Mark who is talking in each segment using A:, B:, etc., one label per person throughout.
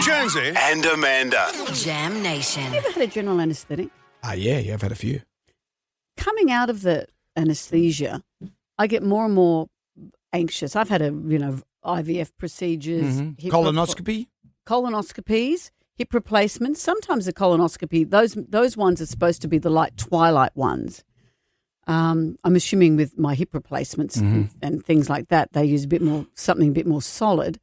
A: Jonesy and Amanda.
B: Jam Nation.
C: Have you ever had a general anaesthetic?
D: Yeah, I've had a few.
C: Coming out of the anaesthesia, I get more and more anxious. I've had IVF procedures,
D: Colonoscopy?
C: colonoscopies, hip replacements. Sometimes the colonoscopy, those ones are supposed to be the light twilight ones. I'm assuming with my hip replacements and things like that, they use something a bit more solid.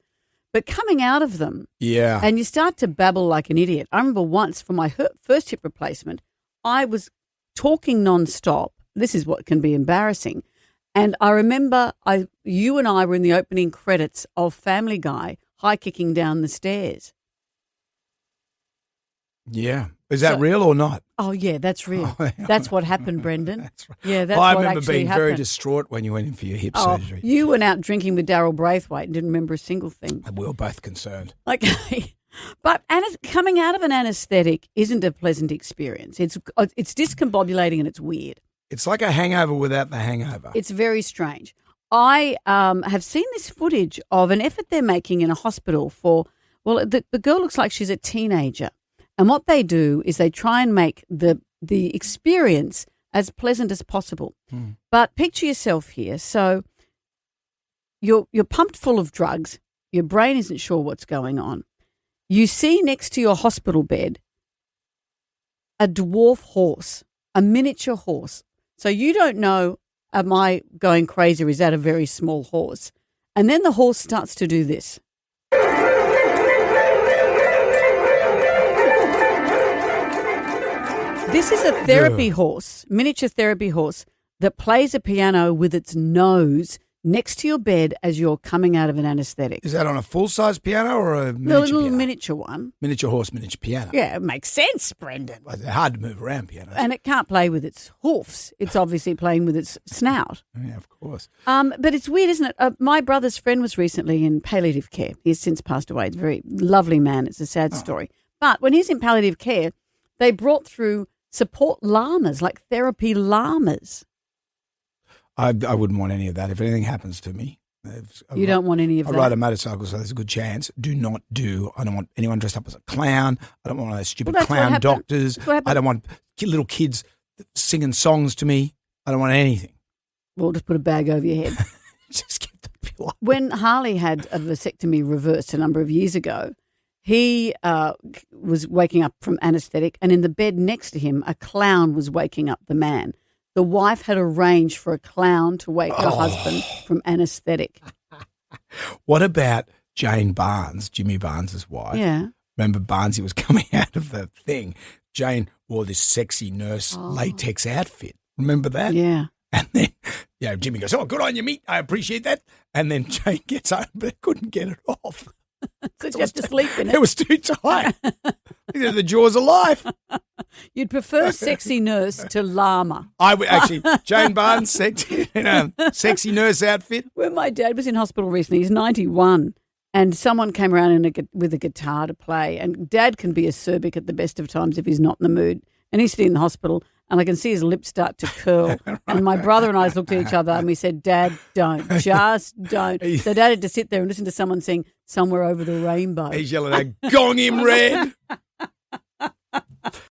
C: But coming out of them,
D: Yeah.
C: and you start to babble like an idiot. I remember once for my first hip replacement, I was talking nonstop. This is what can be embarrassing. And I remember you and I were in the opening credits of Family Guy, high kicking down the stairs.
D: Yeah. Is that real or not?
C: Oh, yeah, that's real.
D: Oh, yeah.
C: That's what happened, Brendan.
D: That's right.
C: Yeah, that's
D: I
C: what
D: remember
C: actually
D: being
C: happened.
D: very distraught when you went in for your hip surgery.
C: You went out drinking with Daryl Braithwaite and didn't remember a single thing.
D: We were both concerned.
C: Okay. But coming out of an anaesthetic isn't a pleasant experience. It's discombobulating and it's weird.
D: It's like a hangover without the hangover.
C: It's very strange. I have seen this footage of an effort they're making in a hospital the girl looks like she's a teenager. And what they do is they try and make the experience as pleasant as possible. But picture yourself here. So you're pumped full of drugs. Your brain isn't sure what's going on. You see next to your hospital bed a dwarf horse, a miniature horse. So you don't know, am I going crazy or is that a very small horse? And then the horse starts to do this. This is a therapy horse, miniature therapy horse, that plays a piano with its nose next to your bed as you're coming out of an anaesthetic.
D: Is that on a full-size piano or a
C: The
D: miniature
C: little
D: piano?
C: miniature one.
D: Miniature horse, miniature piano.
C: Yeah, it makes sense, Brendan.
D: Well, they're hard to move around, pianos.
C: And it can't play with its hoofs. It's obviously playing with its snout.
D: Yeah, of course.
C: But it's weird, isn't it? My brother's friend was recently in palliative care. He's since passed away. He's a very lovely man. It's a sad story. But when he's in palliative care, they brought through support llamas, like therapy llamas.
D: I wouldn't want any of that. If anything happens to me.
C: You don't want any of that?
D: I ride a motorcycle, so there's a good chance. I don't want anyone dressed up as a clown. I don't want those stupid clown doctors. I don't want little kids singing songs to me. I don't want anything.
C: We'll just put a bag over your head.
D: Just get the pillow.
C: When Harley had a vasectomy reversed a number of years ago, he was waking up from anaesthetic, and in the bed next to him, a clown was waking up the man. The wife had arranged for a clown to wake her husband from anaesthetic.
D: What about Jane Barnes, Jimmy Barnes' wife?
C: Yeah.
D: Remember Barnes, he was coming out of the thing. Jane wore this sexy nurse latex outfit. Remember that?
C: Yeah.
D: And then Jimmy goes, "Oh, good on you, mate. I appreciate that." And then Jane gets home but couldn't get it off.
C: So you have to sleep in it.
D: It was too tight. The jaws of life.
C: You'd prefer sexy nurse to llama.
D: I would actually, Jane Barnes, sexy nurse outfit.
C: When my dad was in hospital recently, he's 91, and someone came around with a guitar to play, and Dad can be acerbic at the best of times if he's not in the mood, and he's sitting in the hospital, and I can see his lips start to curl, and my brother and I looked at each other, and we said, "Dad, don't, just don't." So Dad had to sit there and listen to someone sing "Somewhere Over the Rainbow."
D: He's yelling out, "Gong him, Red."